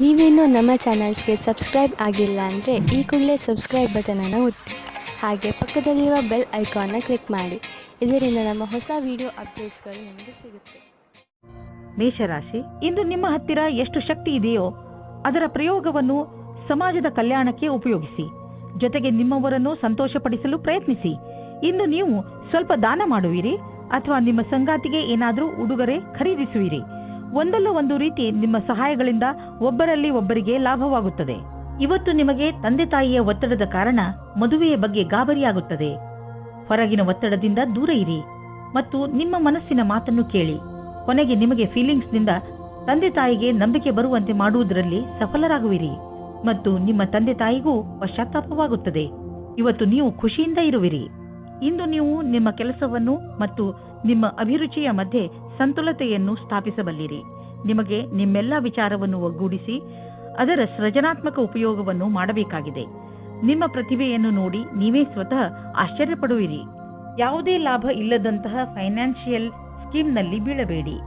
ನೀವೇನೂ ನಮ್ಮ ಚಾನಲ್ಸ್ಗೆ ಸಬ್ಸ್ಕ್ರೈಬ್ ಆಗಿಲ್ಲ ಅಂದರೆ ಈ ಕೂಡಲೇ ಸಬ್ಸ್ಕ್ರೈಬ್ ಬಟನನ್ನು ಒತ್ತಿ ಹಾಗೆ ಪಕ್ಕದಲ್ಲಿರೋ ಬೆಲ್ ಐಕಾನ್ನ ಕ್ಲಿಕ್ ಮಾಡಿ. ಇದರಿಂದ ನಮ್ಮ ಹೊಸ ವಿಡಿಯೋ ಅಪ್ಡೇಟ್ಸ್ಗಳು ನಿಮಗೆ ಸಿಗುತ್ತೆ. ಮೇಷರಾಶಿ, ಇಂದು ನಿಮ್ಮ ಹತ್ತಿರ ಎಷ್ಟು ಶಕ್ತಿ ಇದೆಯೋ ಅದರ ಪ್ರಯೋಗವನ್ನು ಸಮಾಜದ ಕಲ್ಯಾಣಕ್ಕೆ ಉಪಯೋಗಿಸಿ. ಜೊತೆಗೆ ನಿಮ್ಮವರನ್ನು ಸಂತೋಷಪಡಿಸಲು ಪ್ರಯತ್ನಿಸಿ. ಇಂದು ನೀವು ಸ್ವಲ್ಪ ದಾನ ಮಾಡುವಿರಿ ಅಥವಾ ನಿಮ್ಮ ಸಂಗಾತಿಗೆ ಏನಾದರೂ ಉಡುಗೊರೆ ಖರೀದಿಸುವಿರಿ. ಒಂದಲ್ಲ ಒಂದು ರೀತಿ ನಿಮ್ಮ ಸಹಾಯಗಳಿಂದ ಒಬ್ಬರಲ್ಲಿ ಒಬ್ಬರಿಗೆ ಲಾಭವಾಗುತ್ತದೆ. ಇವತ್ತು ನಿಮಗೆ ತಂದೆ ತಾಯಿಯ ಒತ್ತಡದ ಕಾರಣ ಮದುವೆಯ ಬಗ್ಗೆ ಗಾಬರಿಯಾಗುತ್ತದೆ. ಹೊರಗಿನ ಒತ್ತಡದಿಂದ ದೂರ ಇರಿ ಮತ್ತು ನಿಮ್ಮ ಮನಸ್ಸಿನ ಮಾತನ್ನು ಕೇಳಿ. ಕೊನೆಗೆ ನಿಮಗೆ ಫೀಲಿಂಗ್ಸ್ನಿಂದ ತಂದೆ ತಾಯಿಗೆ ನಂಬಿಕೆ ಬರುವಂತೆ ಮಾಡುವುದರಲ್ಲಿ ಸಫಲರಾಗುವಿರಿ ಮತ್ತು ನಿಮ್ಮ ತಂದೆ ತಾಯಿಗೂ ಪಶ್ಚಾತ್ತಾಪವಾಗುತ್ತದೆ. ಇವತ್ತು ನೀವು ಖುಷಿಯಿಂದ ಇರುವಿರಿ. ಇಂದು ನೀವು ನಿಮ್ಮ ಕೆಲಸವನ್ನು ಮತ್ತು ನಿಮ್ಮ ಅಭಿರುಚಿಯ ಮಧ್ಯೆ ಸಂತುಲತೆಯನ್ನು ಸ್ಥಾಪಿಸಬಲ್ಲಿರಿ. ನಿಮಗೆ ನಿಮ್ಮೆಲ್ಲ ವಿಚಾರವನ್ನು ಒಗ್ಗೂಡಿಸಿ ಅದರ ಸೃಜನಾತ್ಮಕ ಉಪಯೋಗವನ್ನು ಮಾಡಬೇಕಾಗಿದೆ. ನಿಮ್ಮ ಪ್ರತಿಭೆಯನ್ನು ನೋಡಿ ನೀವೇ ಸ್ವತಃ ಆಶ್ಚರ್ಯಪಡುವಿರಿ. ಯಾವುದೇ ಲಾಭ ಇಲ್ಲದಂತಹ ಫೈನಾನ್ಷಿಯಲ್ ಸ್ಕೀಮ್ನಲ್ಲಿ ಬೀಳಬೇಡಿ.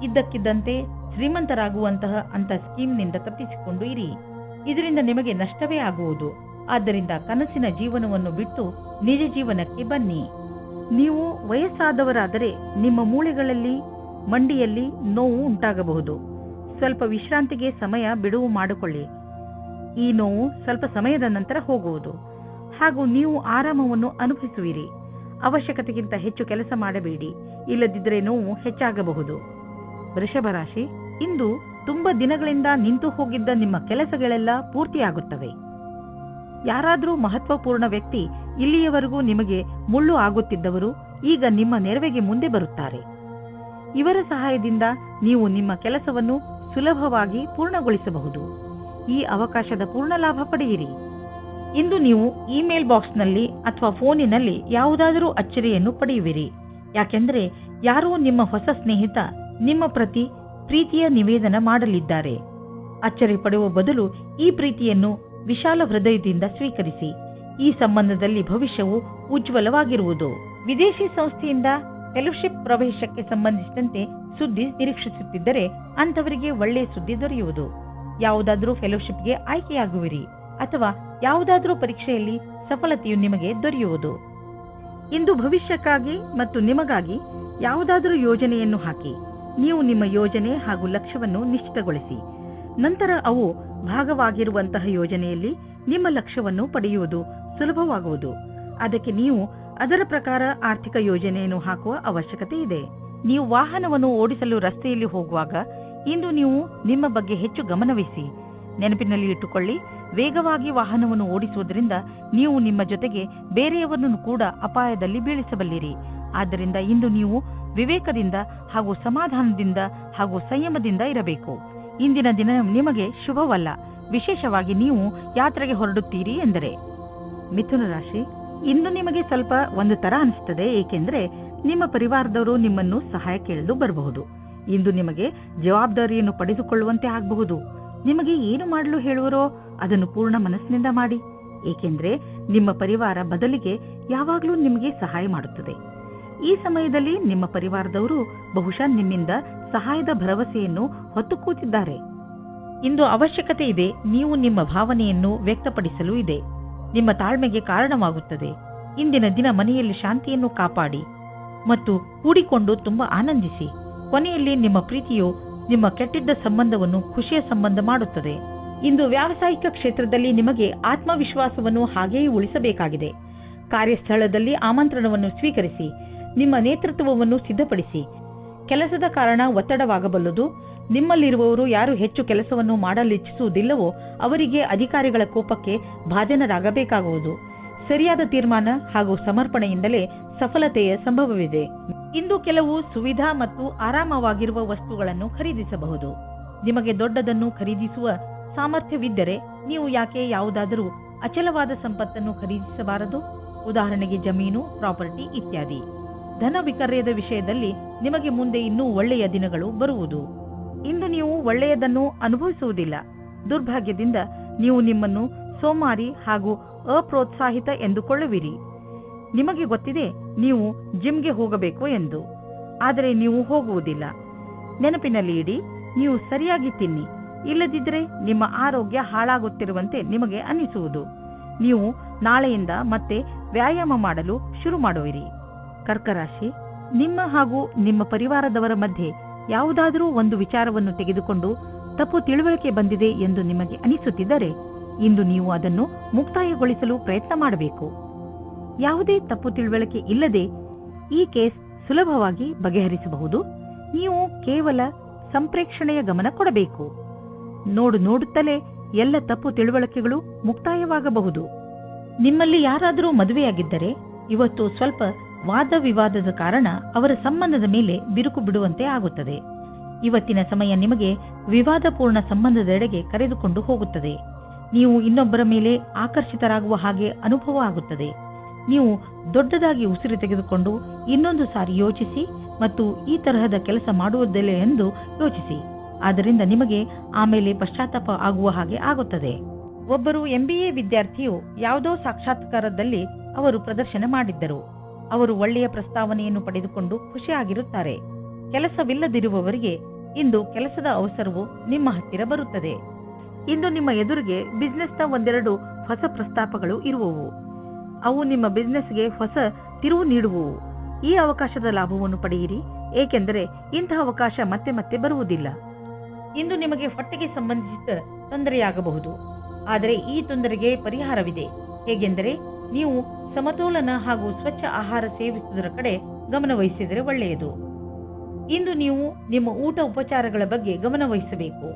ಇದ್ದಕ್ಕಿದ್ದಂತೆ ಶ್ರೀಮಂತರಾಗುವಂತಹ ಅಂತ ಸ್ಕೀಮ್ನಿಂದ ತಪ್ಪಿಸಿಕೊಂಡು ಇರಿ. ಇದರಿಂದ ನಿಮಗೆ ನಷ್ಟವೇ ಆಗುವುದು. ಆದ್ದರಿಂದ ಕನಸಿನ ಜೀವನವನ್ನು ಬಿಟ್ಟು ನಿಜ ಜೀವನಕ್ಕೆ ಬನ್ನಿ. ನೀವು ವಯಸ್ಸಾದವರಾದರೆ ನಿಮ್ಮ ಮೂಳೆಗಳಲ್ಲಿ ಮಂಡಿಯಲ್ಲಿ ನೋವು ಉಂಟಾಗಬಹುದು. ಸ್ವಲ್ಪ ವಿಶ್ರಾಂತಿಗೆ ಸಮಯ ಬಿಡುವು ಮಾಡಿಕೊಳ್ಳಿ. ಈ ನೋವು ಸ್ವಲ್ಪ ಸಮಯದ ನಂತರ ಹೋಗುವುದು ಹಾಗೂ ನೀವು ಆರಾಮವನ್ನು ಅನುಭವಿಸುವಿರಿ. ಅವಶ್ಯಕತೆಗಿಂತ ಹೆಚ್ಚು ಕೆಲಸ ಮಾಡಬೇಡಿ, ಇಲ್ಲದಿದ್ದರೆ ನೋವು ಹೆಚ್ಚಾಗಬಹುದು. ವೃಷಭ ರಾಶಿ, ಇಂದು ತುಂಬಾ ದಿನಗಳಿಂದ ನಿಂತು ಹೋಗಿದ್ದ ನಿಮ್ಮ ಕೆಲಸಗಳೆಲ್ಲ ಪೂರ್ತಿಯಾಗುತ್ತವೆ. ಯಾರಾದರೂ ಮಹತ್ವಪೂರ್ಣ ವ್ಯಕ್ತಿ, ಇಲ್ಲಿಯವರೆಗೂ ನಿಮಗೆ ಮುಳ್ಳು ಆಗುತ್ತಿದ್ದವರು ಈಗ ನಿಮ್ಮ ನೆರವಿಗೆ ಮುಂದೆ ಬರುತ್ತಾರೆ. ಇವರ ಸಹಾಯದಿಂದ ನೀವು ನಿಮ್ಮ ಕೆಲಸವನ್ನು ಸುಲಭವಾಗಿ ಪೂರ್ಣಗೊಳಿಸಬಹುದು. ಈ ಅವಕಾಶದ ಪೂರ್ಣ ಲಾಭ ಪಡೆಯಿರಿ. ಇಂದು ನೀವು ಇಮೇಲ್ ಬಾಕ್ಸ್ನಲ್ಲಿ ಅಥವಾ ಫೋನಿನಲ್ಲಿ ಯಾವುದಾದರೂ ಅಚ್ಚರಿಯನ್ನು ಪಡೆಯುವಿರಿ. ಯಾಕೆಂದರೆ ಯಾರೋ ನಿಮ್ಮ ಹೊಸ ಸ್ನೇಹಿತ ನಿಮ್ಮ ಪ್ರತಿ ಪ್ರೀತಿಯ ನಿವೇದನ ಮಾಡಲಿದ್ದಾರೆ. ಅಚ್ಚರಿ ಪಡುವ ಬದಲು ಈ ಪ್ರೀತಿಯನ್ನು ವಿಶಾಲ ಹೃದಯದಿಂದ ಸ್ವೀಕರಿಸಿ. ಈ ಸಂಬಂಧದಲ್ಲಿ ಭವಿಷ್ಯವು ಉಜ್ವಲವಾಗಿರುವುದು. ವಿದೇಶಿ ಸಂಸ್ಥೆಯಿಂದ ಫೆಲೋಶಿಪ್ ಪ್ರವೇಶಕ್ಕೆ ಸಂಬಂಧಿಸಿದಂತೆ ಸುದ್ದಿ ನಿರೀಕ್ಷಿಸುತ್ತಿದ್ದರೆ ಅಂಥವರಿಗೆ ಒಳ್ಳೆಯ ಸುದ್ದಿ ದೊರೆಯುವುದು. ಯಾವುದಾದರೂ ಫೆಲೋಶಿಪ್ಗೆ ಆಯ್ಕೆಯಾಗುವಿರಿ ಅಥವಾ ಯಾವುದಾದರೂ ಪರೀಕ್ಷೆಯಲ್ಲಿ ಸಫಲತೆಯು ನಿಮಗೆ ದೊರೆಯುವುದು. ಇಂದು ಭವಿಷ್ಯಕ್ಕಾಗಿ ಮತ್ತು ನಿಮಗಾಗಿ ಯಾವುದಾದರೂ ಯೋಜನೆಯನ್ನು ಹಾಕಿ. ನೀವು ನಿಮ್ಮ ಯೋಜನೆ ಹಾಗೂ ಲಕ್ಷ್ಯವನ್ನು ನಿಶ್ಚಿತಗೊಳಿಸಿ. ನಂತರ ಅವು ಭಾಗವಾಗಿರುವಂತಹ ಯೋಜನೆಯಲ್ಲಿ ನಿಮ್ಮ ಲಕ್ಷ್ಯವನ್ನು ಪಡೆಯುವುದು ಸುಲಭವಾಗುವುದು. ಅದಕ್ಕೆ ನೀವು ಅದರ ಪ್ರಕಾರ ಆರ್ಥಿಕ ಯೋಜನೆಯನ್ನು ಹಾಕುವ ಅವಶ್ಯಕತೆ ಇದೆ. ನೀವು ವಾಹನವನ್ನು ಓಡಿಸಲು ರಸ್ತೆಯಲ್ಲಿ ಹೋಗುವಾಗ ಇಂದು ನೀವು ನಿಮ್ಮ ಬಗ್ಗೆ ಹೆಚ್ಚು ಗಮನವಹಿಸಿ. ನೆನಪಿನಲ್ಲಿ ಇಟ್ಟುಕೊಳ್ಳಿ, ವೇಗವಾಗಿ ವಾಹನವನ್ನು ಓಡಿಸುವುದರಿಂದ ನೀವು ನಿಮ್ಮ ಜೊತೆಗೆ ಬೇರೆಯವರನ್ನು ಕೂಡ ಅಪಾಯದಲ್ಲಿ ಬೀಳಿಸಬಲ್ಲಿರಿ. ಆದ್ದರಿಂದ ಇಂದು ನೀವು ವಿವೇಕದಿಂದ ಹಾಗೂ ಸಮಾಧಾನದಿಂದ ಹಾಗೂ ಸಂಯಮದಿಂದ ಇರಬೇಕು. ಇಂದಿನ ದಿನ ನಿಮಗೆ ಶುಭವಲ್ಲ, ವಿಶೇಷವಾಗಿ ನೀವು ಯಾತ್ರೆಗೆ ಹೊರಡುತ್ತೀರಿ ಎಂದರೆ. ಮಿಥುನ ರಾಶಿ, ಇಂದು ನಿಮಗೆ ಸ್ವಲ್ಪ ಒಂದು ತರ ಅನಿಸುತ್ತದೆ, ಏಕೆಂದರೆ ನಿಮ್ಮ ಪರಿವಾರದವರು ನಿಮ್ಮನ್ನು ಸಹಾಯ ಕೇಳಲು ಬರಬಹುದು. ಇಂದು ನಿಮಗೆ ಜವಾಬ್ದಾರಿಯನ್ನು ಪಡೆದುಕೊಳ್ಳುವಂತೆ ಆಗಬಹುದು. ನಿಮಗೆ ಏನು ಮಾಡಲು ಹೇಳುವರೋ ಅದನ್ನು ಪೂರ್ಣ ಮನಸ್ಸಿನಿಂದ ಮಾಡಿ, ಏಕೆಂದರೆ ನಿಮ್ಮ ಪರಿವಾರ ಬದಲಿಗೆ ಯಾವಾಗಲೂ ನಿಮಗೆ ಸಹಾಯ ಮಾಡುತ್ತದೆ. ಈ ಸಮಯದಲ್ಲಿ ನಿಮ್ಮ ಪರಿವಾರದವರು ಬಹುಶಃ ನಿಮ್ಮಿಂದ ಸಹಾಯದ ಭರವಸೆಯನ್ನು ಹೊತ್ತು ಕೂತಿದ್ದಾರೆ. ಇಂದು ಅವಶ್ಯಕತೆ ಇದೆ, ನೀವು ನಿಮ್ಮ ಭಾವನೆಯನ್ನು ವ್ಯಕ್ತಪಡಿಸಲು ಇದೆ. ನಿಮ್ಮ ತಾಳ್ಮೆಗೆ ಕಾರಣವಾಗುತ್ತದೆ. ಇಂದಿನ ದಿನ ಮನೆಯಲ್ಲಿ ಶಾಂತಿಯನ್ನು ಕಾಪಾಡಿ ಮತ್ತು ಕೂಡಿಕೊಂಡು ತುಂಬಾ ಆನಂದಿಸಿ. ಕೊನೆಯಲ್ಲಿ ನಿಮ್ಮ ಪ್ರೀತಿಯು ನಿಮ್ಮ ಕೆಟ್ಟಿದ್ದ ಸಂಬಂಧವನ್ನು ಖುಷಿಯ ಸಂಬಂಧ ಮಾಡುತ್ತದೆ. ಇಂದು ವ್ಯಾವಸಾಯಿಕ ಕ್ಷೇತ್ರದಲ್ಲಿ ನಿಮಗೆ ಆತ್ಮವಿಶ್ವಾಸವನ್ನು ಹಾಗೆಯೇ ಉಳಿಸಬೇಕಾಗಿದೆ. ಕಾರ್ಯಸ್ಥಳದಲ್ಲಿ ಆಮಂತ್ರಣವನ್ನು ಸ್ವೀಕರಿಸಿ. ನಿಮ್ಮ ನೇತೃತ್ವವನ್ನು ಸಿದ್ಧಪಡಿಸಿ. ಕೆಲಸದ ಕಾರಣ ಒತ್ತಡವಾಗಬಲ್ಲದು. ನಿಮ್ಮಲ್ಲಿರುವವರು ಯಾರು ಹೆಚ್ಚು ಕೆಲಸವನ್ನು ಮಾಡಲಿಚ್ಛಿಸುವುದಿಲ್ಲವೋ ಅವರಿಗೆ ಅಧಿಕಾರಿಗಳ ಕೋಪಕ್ಕೆ ಭಾಜನರಾಗಬೇಕಾಗುವುದು. ಸರಿಯಾದ ತೀರ್ಮಾನ ಹಾಗೂ ಸಮರ್ಪಣೆಯಿಂದಲೇ ಸಫಲತೆಯ ಸಂಭವವಿದೆ. ಇಂದು ಕೆಲವು ಸುವಿಧಾ ಮತ್ತು ಆರಾಮವಾಗಿರುವ ವಸ್ತುಗಳನ್ನು ಖರೀದಿಸಬಹುದು. ನಿಮಗೆ ದೊಡ್ಡದನ್ನು ಖರೀದಿಸುವ ಸಾಮರ್ಥ್ಯವಿದ್ದರೆ ನೀವು ಯಾಕೆ ಯಾವುದಾದರೂ ಅಚಲವಾದ ಸಂಪತ್ತನ್ನು ಖರೀದಿಸಬಾರದು? ಉದಾಹರಣೆಗೆ ಜಮೀನು, ಪ್ರಾಪರ್ಟಿ ಇತ್ಯಾದಿ. ಧನ ವಿಕರ್ಯದ ವಿಷಯದಲ್ಲಿ ನಿಮಗೆ ಮುಂದೆ ಇನ್ನೂ ಒಳ್ಳೆಯ ದಿನಗಳು ಬರುವುದು. ಇಂದು ನೀವು ಒಳ್ಳೆಯದನ್ನು ಅನುಭವಿಸುವುದಿಲ್ಲ. ದುರ್ಭಾಗ್ಯದಿಂದ ನೀವು ನಿಮ್ಮನ್ನು ಸೋಮಾರಿ ಹಾಗೂ ಅಪ್ರೋತ್ಸಾಹಿತ ಎಂದುಕೊಳ್ಳುವಿರಿ. ನಿಮಗೆ ಗೊತ್ತಿದೆ ನೀವು ಜಿಮ್ಗೆ ಹೋಗಬೇಕು ಎಂದು, ಆದರೆ ನೀವು ಹೋಗುವುದಿಲ್ಲ. ನೆನಪಿನಲ್ಲಿ ಇಡಿ, ನೀವು ಸರಿಯಾಗಿ ತಿನ್ನಿ, ಇಲ್ಲದಿದ್ದರೆ ನಿಮ್ಮ ಆರೋಗ್ಯ ಹಾಳಾಗುತ್ತಿರುವಂತೆ ನಿಮಗೆ ಅನ್ನಿಸುವುದು. ನೀವು ನಾಳೆಯಿಂದ ಮತ್ತೆ ವ್ಯಾಯಾಮ ಮಾಡಲು ಶುರು ಮಾಡುವಿರಿ. ಕರ್ಕ ರಾಶಿ, ನಿಮ್ಮ ಹಾಗೂ ನಿಮ್ಮ ಪರಿವಾರದವರ ಮಧ್ಯೆ ಯಾವುದಾದರೂ ಒಂದು ವಿಚಾರವನ್ನು ತೆಗೆದುಕೊಂಡು ತಪ್ಪು ತಿಳುವಳಿಕೆ ಬಂದಿದೆ ಎಂದು ನಿಮಗೆ ಅನಿಸುತ್ತಿದ್ದರೆ ಇಂದು ನೀವು ಅದನ್ನು ಮುಕ್ತಾಯಗೊಳಿಸಲು ಪ್ರಯತ್ನ ಮಾಡಬೇಕು. ಯಾವುದೇ ತಪ್ಪು ತಿಳುವಳಿಕೆ ಇಲ್ಲದೆ ಈ ಕೇಸ್ ಸುಲಭವಾಗಿ ಬಗೆಹರಿಸಬಹುದು. ನೀವು ಕೇವಲ ಸಂಪ್ರೇಕ್ಷಣೆಯ ಗಮನ ಕೊಡಬೇಕು. ನೋಡುತ್ತಲೇ ಎಲ್ಲ ತಪ್ಪು ತಿಳುವಳಿಕೆಗಳು ಮುಕ್ತಾಯವಾಗಬಹುದು. ನಿಮ್ಮಲ್ಲಿ ಯಾರಾದರೂ ಮದುವೆಯಾಗಿದ್ದರೆ ಇವತ್ತು ಸ್ವಲ್ಪ ವಾದ ವಿವಾದದ ಕಾರಣ ಅವರ ಸಂಬಂಧದ ಮೇಲೆ ಬಿರುಕು ಬಿಡುವಂತೆ ಆಗುತ್ತದೆ. ಇವತ್ತಿನ ಸಮಯ ನಿಮಗೆ ವಿವಾದಪೂರ್ಣ ಸಂಬಂಧದೆಡೆಗೆ ಕರೆದುಕೊಂಡು ಹೋಗುತ್ತದೆ. ನೀವು ಇನ್ನೊಬ್ಬರ ಮೇಲೆ ಆಕರ್ಷಿತರಾಗುವ ಹಾಗೆ ಅನುಭವ ಆಗುತ್ತದೆ. ನೀವು ದೊಡ್ಡದಾಗಿ ಉಸಿರು ತೆಗೆದುಕೊಂಡು ಇನ್ನೊಂದು ಸಾರಿ ಯೋಚಿಸಿ ಮತ್ತು ಈ ತರಹದ ಕೆಲಸ ಮಾಡುವುದಿಲ್ಲ ಎಂದು ಯೋಚಿಸಿ. ಆದ್ದರಿಂದ ನಿಮಗೆ ಆಮೇಲೆ ಪಶ್ಚಾತ್ತಾಪ ಆಗುವ ಹಾಗೆ ಆಗುತ್ತದೆ. ಒಬ್ಬರು MBA ವಿದ್ಯಾರ್ಥಿಯು ಯಾವುದೋ ಸಾಕ್ಷಾತ್ಕಾರದಲ್ಲಿ ಅವರು ಪ್ರದರ್ಶನ ಮಾಡಿದ್ದರು. ಅವರು ಒಳ್ಳೆಯ ಪ್ರಸ್ತಾವನೆಯನ್ನು ಪಡೆದುಕೊಂಡು ಖುಷಿಯಾಗಿರುತ್ತಾರೆ. ಕೆಲಸವಿಲ್ಲದಿರುವವರಿಗೆ ಇಂದು ಕೆಲಸದ ಅವಸರವು ನಿಮ್ಮ ಹತ್ತಿರ ಬರುತ್ತದೆ. ಇಂದು ನಿಮ್ಮ ಎದುರಿಗೆ ಬಿಸ್ನೆಸ್ನ ಒಂದೆರಡು ಹೊಸ ಪ್ರಸ್ತಾಪಗಳು ಇರುವವು. ಅವು ನಿಮ್ಮ ಬಿಸ್ನೆಸ್ಗೆ ಹೊಸ ತಿರುವು ನೀಡುವವು. ಈ ಅವಕಾಶದ ಲಾಭವನ್ನು ಪಡೆಯಿರಿ, ಏಕೆಂದರೆ ಇಂತಹ ಅವಕಾಶ ಮತ್ತೆ ಮತ್ತೆ ಬರುವುದಿಲ್ಲ. ಇಂದು ನಿಮಗೆ ಹೊಟ್ಟೆಗೆ ಸಂಬಂಧಿಸಿದ ತೊಂದರೆಯಾಗಬಹುದು, ಆದರೆ ಈ ತೊಂದರೆಗೆ ಪರಿಹಾರವಿದೆ. ಹೇಗೆಂದರೆ ನೀವು ಸಮತೋಲನ ಹಾಗೂ ಸ್ವಚ್ಛ ಆಹಾರ ಸೇವಿಸುವುದರ ಕಡೆ ಗಮನವಹಿಸಿದರೆ ಒಳ್ಳೆಯದು. ಇಂದು ನೀವು ನಿಮ್ಮ ಊಟ ಉಪಚಾರಗಳ ಬಗ್ಗೆ ಗಮನವಹಿಸಬೇಕು,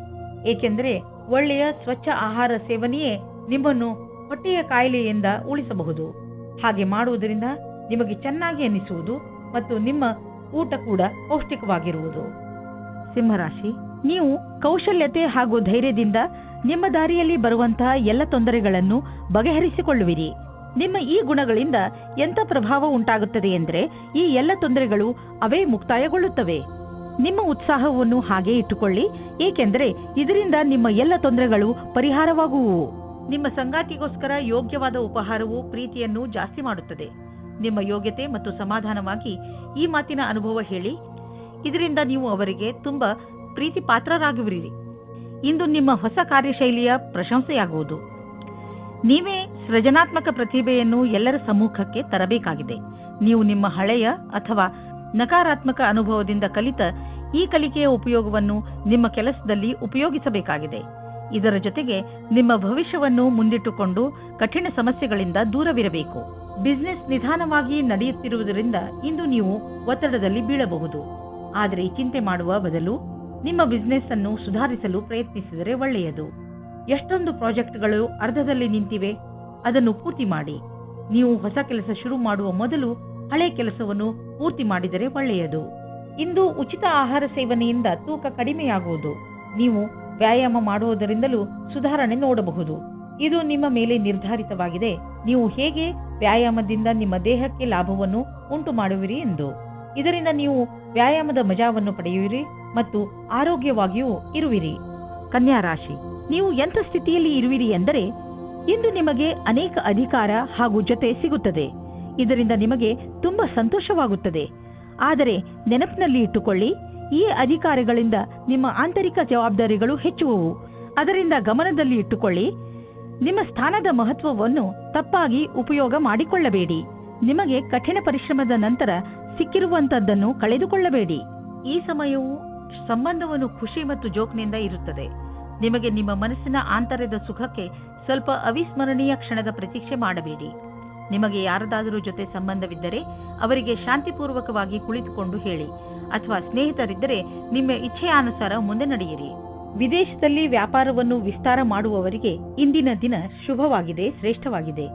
ಏಕೆಂದರೆ ಒಳ್ಳೆಯ ಸ್ವಚ್ಛ ಆಹಾರ ಸೇವನೆಯೇ ನಿಮ್ಮನ್ನು ಹೊಟ್ಟೆಯ ಕಾಯಿಲೆಯಿಂದ ಉಳಿಸಬಹುದು. ಹಾಗೆ ಮಾಡುವುದರಿಂದ ನಿಮಗೆ ಚೆನ್ನಾಗಿ ಅನಿಸುವುದು ಮತ್ತು ನಿಮ್ಮ ಊಟ ಕೂಡ ಪೌಷ್ಟಿಕವಾಗಿರುವುದು. ಸಿಂಹರಾಶಿ, ನೀವು ಕೌಶಲ್ಯತೆ ಹಾಗೂ ಧೈರ್ಯದಿಂದ ನಿಮ್ಮ ದಾರಿಯಲ್ಲಿ ಬರುವಂತಹ ಎಲ್ಲ ತೊಂದರೆಗಳನ್ನು ಬಗೆಹರಿಸಿಕೊಳ್ಳುವಿರಿ. ನಿಮ್ಮ ಈ ಗುಣಗಳಿಂದ ಎಂಥ ಪ್ರಭಾವ ಉಂಟಾಗುತ್ತದೆ ಎಂದರೆ ಈ ಎಲ್ಲ ತೊಂದರೆಗಳು ಅವೇ ಮುಕ್ತಾಯಗೊಳ್ಳುತ್ತವೆ. ನಿಮ್ಮ ಉತ್ಸಾಹವನ್ನು ಹಾಗೆ ಇಟ್ಟುಕೊಳ್ಳಿ, ಏಕೆಂದರೆ ಇದರಿಂದ ನಿಮ್ಮ ಎಲ್ಲ ತೊಂದರೆಗಳು ಪರಿಹಾರವಾಗುವುವು. ನಿಮ್ಮ ಸಂಗಾತಿಗೋಸ್ಕರ ಯೋಗ್ಯವಾದ ಉಪಹಾರವು ಪ್ರೀತಿಯನ್ನು ಜಾಸ್ತಿ ಮಾಡುತ್ತದೆ. ನಿಮ್ಮ ಯೋಗ್ಯತೆ ಮತ್ತು ಸಮಾಧಾನವಾಗಿ ಈ ಮಾತಿನ ಅನುಭವ ಹೇಳಿ, ಇದರಿಂದ ನೀವು ಅವರಿಗೆ ತುಂಬಾ ಪ್ರೀತಿ ಪಾತ್ರರಾಗುವಿರಿ. ಇಂದು ನಿಮ್ಮ ಹೊಸ ಕಾರ್ಯಶೈಲಿಯ ಪ್ರಶಂಸೆಯಾಗುವುದು. ನೀವೇ ಸೃಜನಾತ್ಮಕ ಪ್ರತಿಭೆಯನ್ನು ಎಲ್ಲರ ಸಮ್ಮುಖಕ್ಕೆ ತರಬೇಕಾಗಿದೆ. ನೀವು ನಿಮ್ಮ ಹಳೆಯ ಅಥವಾ ನಕಾರಾತ್ಮಕ ಅನುಭವದಿಂದ ಕಲಿತ ಈ ಕಲಿಕೆಯ ಉಪಯೋಗವನ್ನು ನಿಮ್ಮ ಕೆಲಸದಲ್ಲಿ ಉಪಯೋಗಿಸಬೇಕಾಗಿದೆ. ಇದರ ಜೊತೆಗೆ ನಿಮ್ಮ ಭವಿಷ್ಯವನ್ನು ಮುಂದಿಟ್ಟುಕೊಂಡು ಕಠಿಣ ಸಮಸ್ಯೆಗಳಿಂದ ದೂರವಿರಬೇಕು. ಬಿಸಿನೆಸ್ ನಿಧಾನವಾಗಿ ನಡೆಯುತ್ತಿರುವುದರಿಂದ ಇಂದು ನೀವು ಒತ್ತಡದಲ್ಲಿ ಬೀಳಬಹುದು. ಆದರೆ ಚಿಂತೆ ಮಾಡುವ ಬದಲು ನಿಮ್ಮ ಬಿಸಿನೆಸ್ ಅನ್ನು ಸುಧಾರಿಸಲು ಪ್ರಯತ್ನಿಸಿದರೆ ಒಳ್ಳೆಯದು. ಎಷ್ಟೊಂದು ಪ್ರಾಜೆಕ್ಟ್ಗಳು ಅರ್ಧದಲ್ಲಿ ನಿಂತಿವೆ, ಅದನ್ನು ಪೂರ್ತಿ ಮಾಡಿ. ನೀವು ಹೊಸ ಕೆಲಸ ಶುರು ಮಾಡುವ ಮೊದಲು ಹಳೆ ಕೆಲಸವನ್ನು ಪೂರ್ತಿ ಮಾಡಿದರೆ ಒಳ್ಳೆಯದು. ಇಂದು ಉಚಿತ ಆಹಾರ ಸೇವನೆಯಿಂದ ತೂಕ ಕಡಿಮೆಯಾಗುವುದು. ನೀವು ವ್ಯಾಯಾಮ ಮಾಡುವುದರಿಂದಲೂ ಸುಧಾರಣೆ ನೋಡಬಹುದು. ಇದು ನಿಮ್ಮ ಮೇಲೆ ನಿರ್ಧಾರಿತವಾಗಿದೆ, ನೀವು ಹೇಗೆ ವ್ಯಾಯಾಮದಿಂದ ನಿಮ್ಮ ದೇಹಕ್ಕೆ ಲಾಭವನ್ನು ಉಂಟು ಮಾಡುವಿರಿ ಎಂದು. ಇದರಿಂದ ನೀವು ವ್ಯಾಯಾಮದ ಮಜಾವನ್ನು ಪಡೆಯುವಿರಿ ಮತ್ತು ಆರೋಗ್ಯವಾಗಿಯೂ ಇರುವಿರಿ. ಕನ್ಯಾ ರಾಶಿ, ನೀವು ಎಂಥ ಸ್ಥಿತಿಯಲ್ಲಿ ಇರುವಿರಿ ಎಂದರೆ ಇಂದು ನಿಮಗೆ ಅನೇಕ ಅಧಿಕಾರ ಹಾಗೂ ಜೊತೆ ಸಿಗುತ್ತದೆ. ಇದರಿಂದ ನಿಮಗೆ ತುಂಬಾ ಸಂತೋಷವಾಗುತ್ತದೆ. ಆದರೆ ನೆನಪಿನಲ್ಲಿ ಇಟ್ಟುಕೊಳ್ಳಿ, ಈ ಅಧಿಕಾರಗಳಿಂದ ನಿಮ್ಮ ಆಂತರಿಕ ಜವಾಬ್ದಾರಿಗಳು ಹೆಚ್ಚುವವು. ಅದರಿಂದ ಗಮನದಲ್ಲಿ ಇಟ್ಟುಕೊಳ್ಳಿ, ನಿಮ್ಮ ಸ್ಥಾನದ ಮಹತ್ವವನ್ನು ತಪ್ಪಾಗಿ ಉಪಯೋಗ ಮಾಡಿಕೊಳ್ಳಬೇಡಿ. ನಿಮಗೆ ಕಠಿಣ ಪರಿಶ್ರಮದ ನಂತರ ಸಿಕ್ಕಿರುವಂತದ್ದನ್ನು ಕಳೆದುಕೊಳ್ಳಬೇಡಿ. ಈ ಸಮಯವು ಸಂಬಂಧವನ್ನು ಖುಷಿ ಮತ್ತು ಜೋಕ್ನಿಂದ ಇರುತ್ತದೆ. ನಿಮಗೆ ನಿಮ್ಮ ಮನಸ್ಸಿನ ಆಂತರ್ಯದ ಸುಖಕ್ಕೆ ಸ್ವಲ್ಪ ಅವಿಸ್ಮರಣೀಯ ಕ್ಷಣದ ಪ್ರತೀಕ್ಷೆ ಮಾಡಬೇಡಿ. ನಿಮಗೆ ಯಾರದಾದರೂ ಜೊತೆ ಸಂಬಂಧವಿದ್ದರೆ ಅವರಿಗೆ ಶಾಂತಿಪೂರ್ವಕವಾಗಿ ಕುಳಿತುಕೊಂಡು ಹೇಳಿ, ಅಥವಾ ಸ್ನೇಹಿತರಿದ್ದರೆ ನಿಮ್ಮ ಇಚ್ಛೆಯಾನುಸಾರ ಮುಂದೆ ನಡೆಯಿರಿ. ವಿದೇಶದಲ್ಲಿ ವ್ಯಾಪಾರವನ್ನು ವಿಸ್ತಾರ ಮಾಡುವವರಿಗೆ ಇಂದಿನ ದಿನ ಶುಭವಾಗಿದೆ, ಶ್ರೇಷ್ಠವಾಗಿದೆ.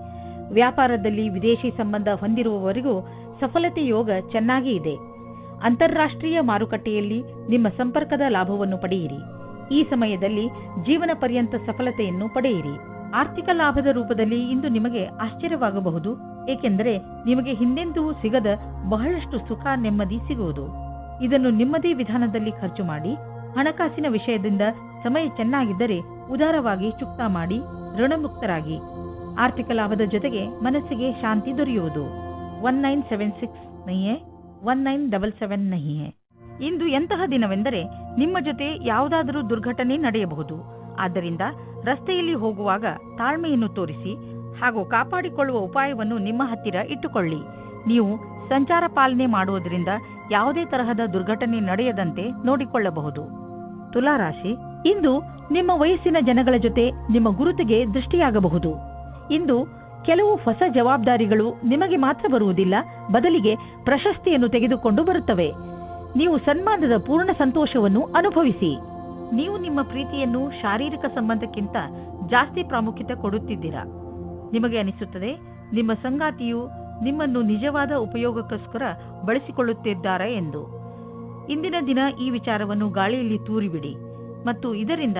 ವ್ಯಾಪಾರದಲ್ಲಿ ವಿದೇಶಿ ಸಂಬಂಧ ಹೊಂದಿರುವವರಿಗೂ ಸಫಲತೆ ಯೋಗ ಚೆನ್ನಾಗಿ ಇದೆ. ಅಂತಾರಾಷ್ಟ್ರೀಯ ಮಾರುಕಟ್ಟೆಯಲ್ಲಿ ನಿಮ್ಮ ಸಂಪರ್ಕದ ಲಾಭವನ್ನು ಪಡೆಯಿರಿ. ಈ ಸಮಯದಲ್ಲಿ ಜೀವನ ಪರ್ಯಂತ ಸಫಲತೆಯನ್ನು ಪಡೆಯಿರಿ. ಆರ್ಥಿಕ ಲಾಭದ ರೂಪದಲ್ಲಿ ಇಂದು ನಿಮಗೆ ಆಶ್ಚರ್ಯವಾಗಬಹುದು, ಏಕೆಂದರೆ ನಿಮಗೆ ಹಿಂದೆಂದೂ ಸಿಗದ ಬಹಳಷ್ಟು ಸುಖ ನೆಮ್ಮದಿ ಸಿಗುವುದು. ಇದನ್ನು ನಿಮ್ಮದೇ ವಿಧಾನದಲ್ಲಿ ಖರ್ಚು ಮಾಡಿ. ಹಣಕಾಸಿನ ವಿಷಯದಿಂದ ಸಮಯ ಚೆನ್ನಾಗಿದ್ದರೆ ಉದಾರವಾಗಿ ಚುಕ್ತಾ ಮಾಡಿ ಋಣಮುಕ್ತರಾಗಿ. ಆರ್ಥಿಕ ಲಾಭದ ಜೊತೆಗೆ ಮನಸ್ಸಿಗೆ ಶಾಂತಿ ದೊರೆಯುವುದು. 1976 नहीं है, 1977 नहीं है. ಇಂದು ಎಂತಹ ದಿನವೆಂದರೆ ನಿಮ್ಮ ಜೊತೆ ಯಾವುದಾದರೂ ದುರ್ಘಟನೆ ನಡೆಯಬಹುದು. ಆದ್ದರಿಂದ ರಸ್ತೆಯಲ್ಲಿ ಹೋಗುವಾಗ ತಾಳ್ಮೆಯನ್ನು ತೋರಿಸಿ ಹಾಗೂ ಕಾಪಾಡಿಕೊಳ್ಳುವ ಉಪಾಯವನ್ನು ನಿಮ್ಮ ಹತ್ತಿರ ಇಟ್ಟುಕೊಳ್ಳಿ. ನೀವು ಸಂಚಾರ ಪಾಲನೆ ಮಾಡುವುದರಿಂದ ಯಾವುದೇ ತರಹದ ದುರ್ಘಟನೆ ನಡೆಯದಂತೆ ನೋಡಿಕೊಳ್ಳಬಹುದು. ತುಲಾರಾಶಿ, ಇಂದು ನಿಮ್ಮ ವಯಸ್ಸಿನ ಜನಗಳ ಜೊತೆ ನಿಮ್ಮ ಗುರುತಿಗೆ ದೃಷ್ಟಿಯಾಗಬಹುದು. ಇಂದು ಕೆಲವು ಹೊಸ ಜವಾಬ್ದಾರಿಗಳು ನಿಮಗೆ ಮಾತ್ರ ಬರುವುದಿಲ್ಲ, ಬದಲಿಗೆ ಪ್ರಶಸ್ತಿಯನ್ನು ತೆಗೆದುಕೊಂಡು ಬರುತ್ತವೆ. ನೀವು ಸನ್ಮಾನದ ಪೂರ್ಣ ಸಂತೋಷವನ್ನು ಅನುಭವಿಸಿ. ನೀವು ನಿಮ್ಮ ಪ್ರೀತಿಯನ್ನು ಶಾರೀರಿಕ ಸಂಬಂಧಕ್ಕಿಂತ ಜಾಸ್ತಿ ಪ್ರಾಮುಖ್ಯತೆ ಕೊಡುತ್ತಿದ್ದೀರಾ. ನಿಮಗೆ ಅನಿಸುತ್ತದೆ ನಿಮ್ಮ ಸಂಗಾತಿಯು ನಿಮ್ಮನ್ನು ನಿಜವಾದ ಉಪಯೋಗಕ್ಕೋಸ್ಕರ ಬಳಸಿಕೊಳ್ಳುತ್ತಿದ್ದಾರೆ ಎಂದು. ಇಂದಿನ ದಿನ ಈ ವಿಚಾರವನ್ನು ಗಾಳಿಯಲ್ಲಿ ತೂರಿಬಿಡಿ ಮತ್ತು ಇದರಿಂದ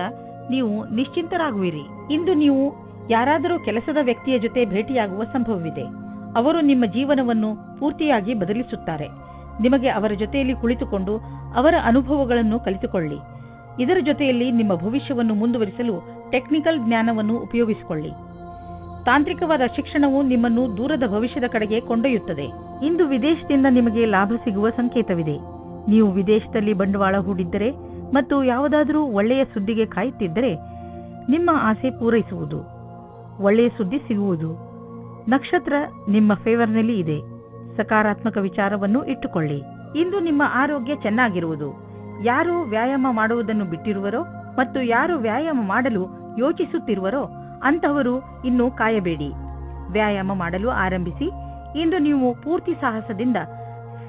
ನೀವು ನಿಶ್ಚಿಂತರಾಗುವಿರಿ. ಇಂದು ನೀವು ಯಾರಾದರೂ ಕೆಲಸದ ವ್ಯಕ್ತಿಯ ಜೊತೆ ಭೇಟಿಯಾಗುವ ಸಂಭವವಿದೆ. ಅವರು ನಿಮ್ಮ ಜೀವನವನ್ನು ಪೂರ್ತಿಯಾಗಿ ಬದಲಿಸುತ್ತಾರೆ. ನಿಮಗೆ ಅವರ ಜೊತೆಯಲ್ಲಿ ಕುಳಿತುಕೊಂಡು ಅವರ ಅನುಭವಗಳನ್ನು ಕಲಿತುಕೊಳ್ಳಿ. ಇದರ ಜೊತೆಯಲ್ಲಿ ನಿಮ್ಮ ಭವಿಷ್ಯವನ್ನು ಮುಂದುವರಿಸಲು ಟೆಕ್ನಿಕಲ್ ಜ್ಞಾನವನ್ನು ಉಪಯೋಗಿಸಿಕೊಳ್ಳಿ. ತಾಂತ್ರಿಕವಾದ ಶಿಕ್ಷಣವು ನಿಮ್ಮನ್ನು ದೂರದ ಭವಿಷ್ಯದ ಕಡೆಗೆ ಕೊಂಡೊಯ್ಯುತ್ತದೆ. ಇಂದು ವಿದೇಶದಿಂದ ನಿಮಗೆ ಲಾಭ ಸಿಗುವ ಸಂಕೇತವಿದೆ. ನೀವು ವಿದೇಶದಲ್ಲಿ ಬಂಡವಾಳ ಹೂಡಿದ್ದರೆ ಮತ್ತು ಯಾವುದಾದರೂ ಒಳ್ಳೆಯ ಸುದ್ದಿಗೆ ಕಾಯುತ್ತಿದ್ದರೆ ನಿಮ್ಮ ಆಸೆ ಪೂರೈಸುವುದು, ಒಳ್ಳೆಯ ಸುದ್ದಿ ಸಿಗುವುದು. ನಕ್ಷತ್ರ ನಿಮ್ಮ ಫೇವರ್ನಲ್ಲಿ ಇದೆ. ಸಕಾರಾತ್ಮಕ ವಿಚಾರವನ್ನು ಇಟ್ಟುಕೊಳ್ಳಿ. ಇಂದು ನಿಮ್ಮ ಆರೋಗ್ಯ ಚೆನ್ನಾಗಿರುವುದು. ಯಾರು ವ್ಯಾಯಾಮ ಮಾಡುವುದನ್ನು ಬಿಟ್ಟಿರುವರೋ ಮತ್ತು ಯಾರು ವ್ಯಾಯಾಮ ಮಾಡಲು ಯೋಚಿಸುತ್ತಿರುವರೋ ಅಂತಹವರು ಇನ್ನೂ ಕಾಯಬೇಡಿ. ವ್ಯಾಯಾಮ ಮಾಡಲು ಆರಂಭಿಸಿ. ಇಂದು ನೀವು ಪೂರ್ತಿ ಸಾಹಸದಿಂದ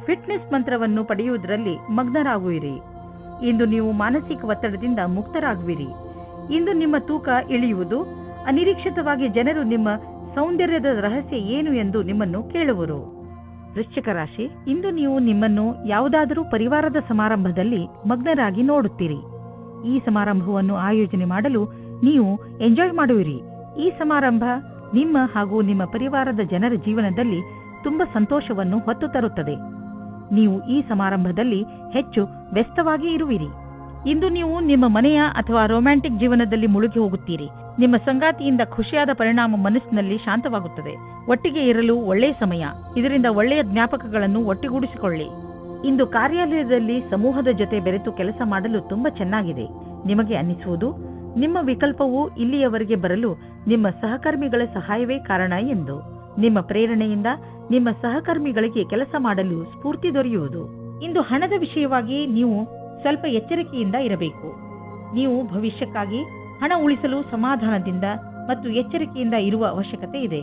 ಫಿಟ್ನೆಸ್ ಮಂತ್ರವನ್ನು ಪಡೆಯುವುದರಲ್ಲಿ ಮಗ್ನರಾಗುವಿರಿ. ಇಂದು ನೀವು ಮಾನಸಿಕ ಒತ್ತಡದಿಂದ ಮುಕ್ತರಾಗುವಿರಿ. ಇಂದು ನಿಮ್ಮ ತೂಕ ಇಳಿಯುವುದು. ಅನಿರೀಕ್ಷಿತವಾಗಿ ಜನರು ನಿಮ್ಮ ಸೌಂದರ್ಯದ ರಹಸ್ಯ ಏನು ಎಂದು ನಿಮ್ಮನ್ನು ಕೇಳುವರು. ವೃಶ್ಚಿಕ ರಾಶಿ, ಇಂದು ನೀವು ನಿಮ್ಮನ್ನು ಯಾವುದಾದರೂ ಪರಿವಾರದ ಸಮಾರಂಭದಲ್ಲಿ ಮಗ್ನರಾಗಿ ನೋಡುತ್ತೀರಿ. ಈ ಸಮಾರಂಭವನ್ನು ಆಯೋಜನೆ ಮಾಡಲು ನೀವು ಎಂಜಾಯ್ ಮಾಡುವಿರಿ. ಈ ಸಮಾರಂಭ ನಿಮ್ಮ ಹಾಗೂ ನಿಮ್ಮ ಪರಿವಾರದ ಜನರ ಜೀವನದಲ್ಲಿ ತುಂಬಾ ಸಂತೋಷವನ್ನು ಹೊತ್ತು ತರುತ್ತದೆ. ನೀವು ಈ ಸಮಾರಂಭದಲ್ಲಿ ಹೆಚ್ಚು ವ್ಯಸ್ತವಾಗಿ ಇರುವಿರಿ. ಇಂದು ನೀವು ನಿಮ್ಮ ಮನೆಯ ಅಥವಾ ರೊಮ್ಯಾಂಟಿಕ್ ಜೀವನದಲ್ಲಿ ಮುಳುಗಿ ಹೋಗುತ್ತೀರಿ. ನಿಮ್ಮ ಸಂಗಾತಿಯಿಂದ ಖುಷಿಯಾದ ಪರಿಣಾಮ ಮನಸ್ಸಿನಲ್ಲಿ ಶಾಂತವಾಗುತ್ತದೆ. ಒಟ್ಟಿಗೆ ಇರಲು ಒಳ್ಳೆಯ ಸಮಯ. ಇದರಿಂದ ಒಳ್ಳೆಯ ಜ್ಞಾಪಕಗಳನ್ನು ಒಟ್ಟಿಗೂಡಿಸಿಕೊಳ್ಳಿ. ಇಂದು ಕಾರ್ಯಾಲಯದಲ್ಲಿ ಸಮೂಹದ ಜೊತೆ ಬೆರೆತು ಕೆಲಸ ಮಾಡಲು ತುಂಬಾ ಚೆನ್ನಾಗಿದೆ. ನಿಮಗೆ ಅನ್ನಿಸುವುದು ನಿಮ್ಮ ವಿಕಲ್ಪವು ಇಲ್ಲಿಯವರೆಗೆ ಬರಲು ನಿಮ್ಮ ಸಹಕರ್ಮಿಗಳ ಸಹಾಯವೇ ಕಾರಣ ಎಂದು. ನಿಮ್ಮ ಪ್ರೇರಣೆಯಿಂದ ನಿಮ್ಮ ಸಹಕರ್ಮಿಗಳಿಗೆ ಕೆಲಸ ಮಾಡಲು ಸ್ಫೂರ್ತಿ ದೊರೆಯುವುದು. ಇಂದು ಹಣದ ವಿಷಯವಾಗಿ ನೀವು ಸ್ವಲ್ಪ ಎಚ್ಚರಿಕೆಯಿಂದ ಇರಬೇಕು. ನೀವು ಭವಿಷ್ಯಕ್ಕಾಗಿ ಹಣ ಉಳಿಸಲು ಸಮಾಧಾನದಿಂದ ಮತ್ತು ಎಚ್ಚರಿಕೆಯಿಂದ ಇರುವ ಅವಶ್ಯಕತೆ ಇದೆ.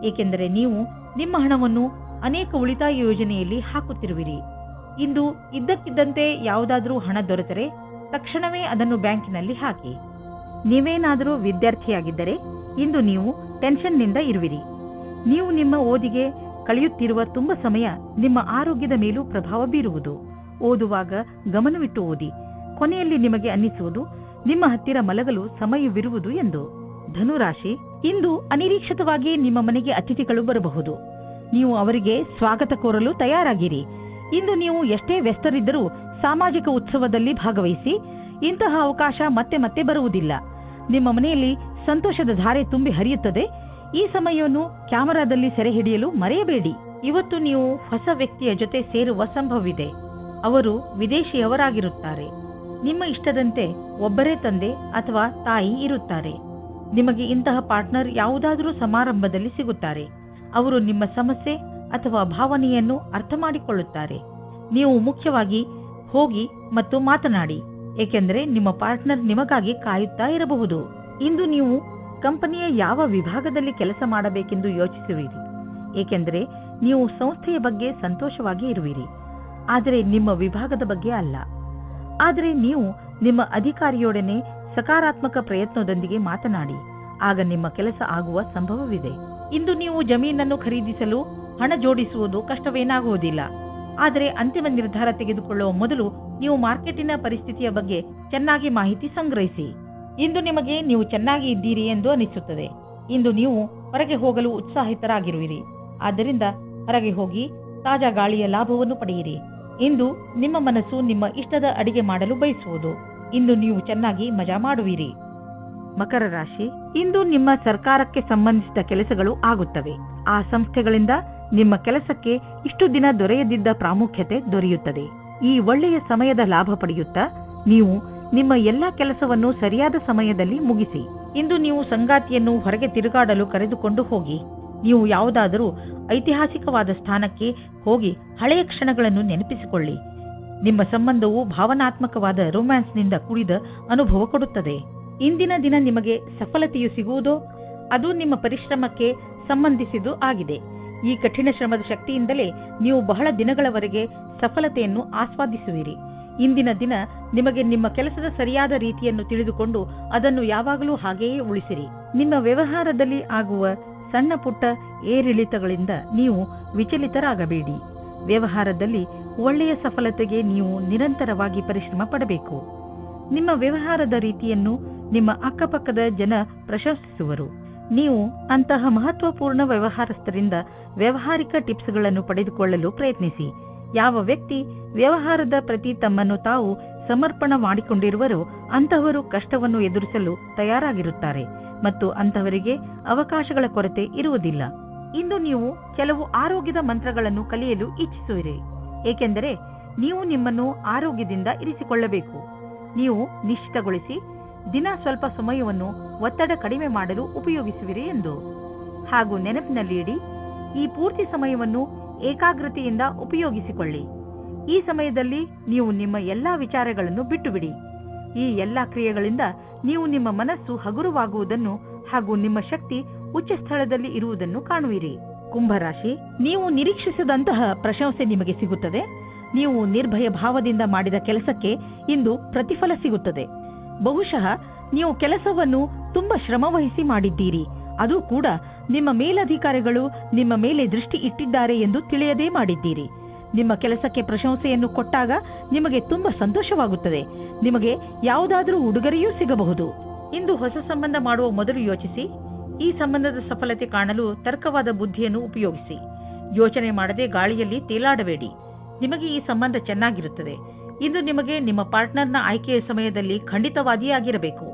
ಏಕೆಂದರೆ ನೀವು ನಿಮ್ಮ ಹಣವನ್ನು ಅನೇಕ ಉಳಿತಾಯ ಯೋಜನೆಯಲ್ಲಿ ಹಾಕುತ್ತಿರುವಿರಿ. ಇಂದು ಇದ್ದಕ್ಕಿದ್ದಂತೆ ಯಾವುದಾದರೂ ಹಣ ದೊರೆತರೆ ತಕ್ಷಣವೇ ಅದನ್ನು ಬ್ಯಾಂಕಿನಲ್ಲಿ ಹಾಕಿ. ನೀವೇನಾದರೂ ವಿದ್ಯಾರ್ಥಿಯಾಗಿದ್ದರೆ ಇಂದು ನೀವು ಟೆನ್ಷನ್ನಿಂದ ಇರುವಿರಿ. ನೀವು ನಿಮ್ಮ ಓದಿಗೆ ಕಳೆಯುತ್ತಿರುವ ತುಂಬ ಸಮಯ ನಿಮ್ಮ ಆರೋಗ್ಯದ ಮೇಲೂ ಪ್ರಭಾವ ಬೀರುವುದು. ಓದುವಾಗ ಗಮನವಿಟ್ಟು ಓದಿ. ಕೊನೆಯಲ್ಲಿ ನಿಮಗೆ ಅನ್ನಿಸುವುದು ನಿಮ್ಮ ಹತ್ತಿರ ಮಲಗಲು ಸಮಯವಿರುವುದು ಎಂದು. ಧನುರಾಶಿ, ಇಂದು ಅನಿರೀಕ್ಷಿತವಾಗಿ ನಿಮ್ಮ ಮನೆಗೆ ಅತಿಥಿಗಳು ಬರಬಹುದು. ನೀವು ಅವರಿಗೆ ಸ್ವಾಗತ ಕೋರಲು ತಯಾರಾಗಿರಿ. ಇಂದು ನೀವು ಎಷ್ಟೇ ವ್ಯಸ್ತರಿದ್ದರೂ ಸಾಮಾಜಿಕ ಉತ್ಸವದಲ್ಲಿ ಭಾಗವಹಿಸಿ. ಇಂತಹ ಅವಕಾಶ ಮತ್ತೆ ಮತ್ತೆ ಬರುವುದಿಲ್ಲ. ನಿಮ್ಮ ಮನೆಯಲ್ಲಿ ಸಂತೋಷದ ಧಾರೆ ತುಂಬಿ ಹರಿಯುತ್ತದೆ. ಈ ಸಮಯವನ್ನು ಕ್ಯಾಮೆರಾದಲ್ಲಿ ಸೆರೆ ಹಿಡಿಯಲು ಮರೆಯಬೇಡಿ. ಇವತ್ತು ನೀವು ಹೊಸ ವ್ಯಕ್ತಿಯ ಜೊತೆ ಸೇರುವ ಸಂಭವವಿದೆ. ಅವರು ವಿದೇಶಿಯವರಾಗಿರುತ್ತಾರೆ. ನಿಮ್ಮ ಇಷ್ಟದಂತೆ ಒಬ್ಬರೇ ತಂದೆ ಅಥವಾ ತಾಯಿ ಇರುತ್ತಾರೆ. ನಿಮಗೆ ಇಂತಹ ಪಾರ್ಟ್ನರ್ ಯಾವುದಾದರೂ ಸಮಾರಂಭದಲ್ಲಿ ಸಿಗುತ್ತಾರೆ. ಅವರು ನಿಮ್ಮ ಸಮಸ್ಯೆ ಅಥವಾ ಭಾವನೆಯನ್ನು ಅರ್ಥ ಮಾಡಿಕೊಳ್ಳುತ್ತಾರೆ. ನೀವು ಮುಖ್ಯವಾಗಿ ಹೋಗಿ ಮತ್ತು ಮಾತನಾಡಿ, ಏಕೆಂದರೆ ನಿಮ್ಮ ಪಾರ್ಟ್ನರ್ ನಿಮಗಾಗಿ ಕಾಯುತ್ತಾ ಇರಬಹುದು. ಇಂದು ನೀವು ಕಂಪನಿಯ ಯಾವ ವಿಭಾಗದಲ್ಲಿ ಕೆಲಸ ಮಾಡಬೇಕೆಂದು ಯೋಚಿಸುವಿರಿ, ಏಕೆಂದರೆ ನೀವು ಸಂಸ್ಥೆಯ ಬಗ್ಗೆ ಸಂತೋಷವಾಗಿ ಇರುವಿರಿ, ಆದರೆ ನಿಮ್ಮ ವಿಭಾಗದ ಬಗ್ಗೆ ಅಲ್ಲ. ಆದರೆ ನೀವು ನಿಮ್ಮ ಅಧಿಕಾರಿಯೊಡನೆ ಸಕಾರಾತ್ಮಕ ಪ್ರಯತ್ನದೊಂದಿಗೆ ಮಾತನಾಡಿ, ಆಗ ನಿಮ್ಮ ಕೆಲಸ ಆಗುವ ಸಂಭವವಿದೆ. ಇಂದು ನೀವು ಜಮೀನನ್ನು ಖರೀದಿಸಲು ಹಣ ಜೋಡಿಸುವುದು ಕಷ್ಟವೇನಾಗುವುದಿಲ್ಲ. ಆದರೆ ಅಂತಿಮ ನಿರ್ಧಾರ ತೆಗೆದುಕೊಳ್ಳುವ ಮೊದಲು ನೀವು ಮಾರ್ಕೆಟಿನ ಪರಿಸ್ಥಿತಿಯ ಬಗ್ಗೆ ಚೆನ್ನಾಗಿ ಮಾಹಿತಿ ಸಂಗ್ರಹಿಸಿ. ಇಂದು ನಿಮಗೆ ನೀವು ಚೆನ್ನಾಗಿ ಇದ್ದೀರಿ ಎಂದು ಅನಿಸುತ್ತದೆ. ಇಂದು ನೀವು ಹೊರಗೆ ಹೋಗಲು ಉತ್ಸಾಹಿತರಾಗಿರುವಿರಿ. ಆದ್ದರಿಂದ ಹೊರಗೆ ಹೋಗಿ ತಾಜಾ ಗಾಳಿಯ ಲಾಭವನ್ನು ಪಡೆಯಿರಿ. ಇಂದು ನಿಮ್ಮ ಮನಸ್ಸು ನಿಮ್ಮ ಇಷ್ಟದ ಅಡಿಗೆ ಮಾಡಲು ಬಯಸುವುದು. ಇಂದು ನೀವು ಚೆನ್ನಾಗಿ ಮಜಾ ಮಾಡುವಿರಿ. ಮಕರ ರಾಶಿ, ಇಂದು ನಿಮ್ಮ ಸರ್ಕಾರಕ್ಕೆ ಸಂಬಂಧಿಸಿದ ಕೆಲಸಗಳು ಆಗುತ್ತವೆ. ಆ ಸಂಸ್ಥೆಗಳಿಂದ ನಿಮ್ಮ ಕೆಲಸಕ್ಕೆ ಇಷ್ಟು ದಿನ ದೊರೆಯದಿದ್ದ ಪ್ರಾಮುಖ್ಯತೆ ದೊರೆಯುತ್ತದೆ. ಈ ಒಳ್ಳೆಯ ಸಮಯದ ಲಾಭ ಪಡೆಯುತ್ತಾ ನೀವು ನಿಮ್ಮ ಎಲ್ಲ ಕೆಲಸವನ್ನು ಸರಿಯಾದ ಸಮಯದಲ್ಲಿ ಮುಗಿಸಿ. ಇಂದು ನೀವು ಸಂಗಾತಿಯನ್ನು ಹೊರಗೆ ತಿರುಗಾಡಲು ಕರೆದುಕೊಂಡು ಹೋಗಿ. ನೀವು ಯಾವುದಾದರೂ ಐತಿಹಾಸಿಕವಾದ ಸ್ಥಾನಕ್ಕೆ ಹೋಗಿ ಹಳೆಯ ಕ್ಷಣಗಳನ್ನು ನೆನಪಿಸಿಕೊಳ್ಳಿ. ನಿಮ್ಮ ಸಂಬಂಧವು ಭಾವನಾತ್ಮಕವಾದ ರೊಮ್ಯಾನ್ಸ್ನಿಂದ ಕೂಡಿದ ಅನುಭವ ಕೊಡುತ್ತದೆ. ಇಂದಿನ ದಿನ ನಿಮಗೆ ಸಫಲತೆಯು ಸಿಗುವುದೋ ಅದು ನಿಮ್ಮ ಪರಿಶ್ರಮಕ್ಕೆ ಸಂಬಂಧಿಸಿದ್ದು ಆಗಿದೆ. ಈ ಕಠಿಣ ಶ್ರಮದ ಶಕ್ತಿಯಿಂದಲೇ ನೀವು ಬಹಳ ದಿನಗಳವರೆಗೆ ಸಫಲತೆಯನ್ನು ಆಸ್ವಾದಿಸುವಿರಿ. ಇಂದಿನ ದಿನ ನಿಮಗೆ ನಿಮ್ಮ ಕೆಲಸದ ಸರಿಯಾದ ರೀತಿಯನ್ನು ತಿಳಿದುಕೊಂಡು ಅದನ್ನು ಯಾವಾಗಲೂ ಹಾಗೆಯೇ ಉಳಿಸಿರಿ. ನಿಮ್ಮ ವ್ಯವಹಾರದಲ್ಲಿ ಆಗುವ ಸಣ್ಣ ಪುಟ್ಟ ಏರಿಳಿತಗಳಿಂದ ನೀವು ವಿಚಲಿತರಾಗಬೇಡಿ. ವ್ಯವಹಾರದಲ್ಲಿ ಒಳ್ಳೆಯ ಸಫಲತೆಗೆ ನೀವು ನಿರಂತರವಾಗಿ ಪರಿಶ್ರಮ ಪಡಬೇಕು. ನಿಮ್ಮ ವ್ಯವಹಾರದ ರೀತಿಯನ್ನು ನಿಮ್ಮ ಅಕ್ಕಪಕ್ಕದ ಜನ ಪ್ರಶಂಸಿಸುವರು. ನೀವು ಅಂತಹ ಮಹತ್ವಪೂರ್ಣ ವ್ಯವಹಾರಸ್ಥರಿಂದ ವ್ಯಾವಹಾರಿಕ ಟಿಪ್ಸ್ಗಳನ್ನು ಪಡೆದುಕೊಳ್ಳಲು ಪ್ರಯತ್ನಿಸಿ. ಯಾವ ವ್ಯಕ್ತಿ ವ್ಯವಹಾರದ ಪ್ರತಿ ತಮ್ಮನ್ನು ತಾವು ಸಮರ್ಪಣ ಮಾಡಿಕೊಂಡಿರುವರೋ ಅಂತಹವರು ಕಷ್ಟವನ್ನು ಎದುರಿಸಲು ತಯಾರಾಗಿರುತ್ತಾರೆ ಮತ್ತು ಅಂತಹವರಿಗೆ ಅವಕಾಶಗಳ ಕೊರತೆ ಇರುವುದಿಲ್ಲ. ಇಂದು ನೀವು ಕೆಲವು ಆರೋಗ್ಯದ ಮಂತ್ರಗಳನ್ನು ಕಲಿಯಲು ಇಚ್ಛಿಸುವಿರಿ, ಏಕೆಂದರೆ ನೀವು ನಿಮ್ಮನ್ನು ಆರೋಗ್ಯದಿಂದ ಇರಿಸಿಕೊಳ್ಳಬೇಕು. ನೀವು ನಿಶ್ಚಿತಗೊಳಿಸಿ ದಿನ ಸ್ವಲ್ಪ ಸಮಯವನ್ನು ಒತ್ತಡ ಕಡಿಮೆ ಮಾಡಲು ಉಪಯೋಗಿಸುವಿರಿ ಎಂದು. ಹಾಗೂ ನೆನಪಿನಲ್ಲಿ ಇಡಿ, ಈ ಪೂರ್ತಿ ಸಮಯವನ್ನು ಏಕಾಗ್ರತೆಯಿಂದ ಉಪಯೋಗಿಸಿಕೊಳ್ಳಿ. ಈ ಸಮಯದಲ್ಲಿ ನೀವು ನಿಮ್ಮ ಎಲ್ಲಾ ವಿಚಾರಗಳನ್ನು ಬಿಟ್ಟುಬಿಡಿ. ಈ ಎಲ್ಲಾ ಕ್ರಿಯೆಗಳಿಂದ ನೀವು ನಿಮ್ಮ ಮನಸ್ಸು ಹಗುರವಾಗುವುದನ್ನು ಹಾಗೂ ನಿಮ್ಮ ಶಕ್ತಿ ಉಚ್ಚ ಸ್ಥಳದಲ್ಲಿ ಇರುವುದನ್ನು ಕಾಣುವಿರಿ. ಕುಂಭರಾಶಿ, ನೀವು ನಿರೀಕ್ಷಿಸದಂತಹ ಪ್ರಶಂಸೆ ನಿಮಗೆ ಸಿಗುತ್ತದೆ. ನೀವು ನಿರ್ಭಯ ಭಾವದಿಂದ ಮಾಡಿದ ಕೆಲಸಕ್ಕೆ ಇಂದು ಪ್ರತಿಫಲ ಸಿಗುತ್ತದೆ. ಬಹುಶಃ ನೀವು ಕೆಲಸವನ್ನು ತುಂಬಾ ಶ್ರಮವಹಿಸಿ ಮಾಡಿದ್ದೀರಿ, ಅದು ಕೂಡ ನಿಮ್ಮ ಮೇಲಧಿಕಾರಿಗಳು ನಿಮ್ಮ ಮೇಲೆ ದೃಷ್ಟಿ ಇಟ್ಟಿದ್ದಾರೆ ಎಂದು ತಿಳಿಯದೇ ಮಾಡಿದ್ದೀರಿ. ನಿಮ್ಮ ಕೆಲಸಕ್ಕೆ ಪ್ರಶಂಸೆಯನ್ನು ಕೊಟ್ಟಾಗ ನಿಮಗೆ ತುಂಬಾ ಸಂತೋಷವಾಗುತ್ತದೆ. ನಿಮಗೆ ಯಾವುದಾದರೂ ಉಡುಗೊರೆಯೂ ಸಿಗಬಹುದು. ಇಂದು ಹೊಸ ಸಂಬಂಧ ಮಾಡುವ ಮೊದಲು ಯೋಚಿಸಿ. ಈ ಸಂಬಂಧದ ಸಫಲತೆ ಕಾಣಲು ತರ್ಕವಾದ ಬುದ್ಧಿಯನ್ನು ಉಪಯೋಗಿಸಿ. ಯೋಚನೆ ಮಾಡದೆ ಗಾಳಿಯಲ್ಲಿ ತೇಲಾಡಬೇಡಿ. ನಿಮಗೆ ಈ ಸಂಬಂಧ ಚೆನ್ನಾಗಿರುತ್ತದೆ. ಇಂದು ನಿಮಗೆ ನಿಮ್ಮ ಪಾರ್ಟ್ನರ್ನ ಆಯ್ಕೆಯ ಸಮಯದಲ್ಲಿ ಖಂಡಿತವಾದಿಯಾಗಿರಬೇಕು.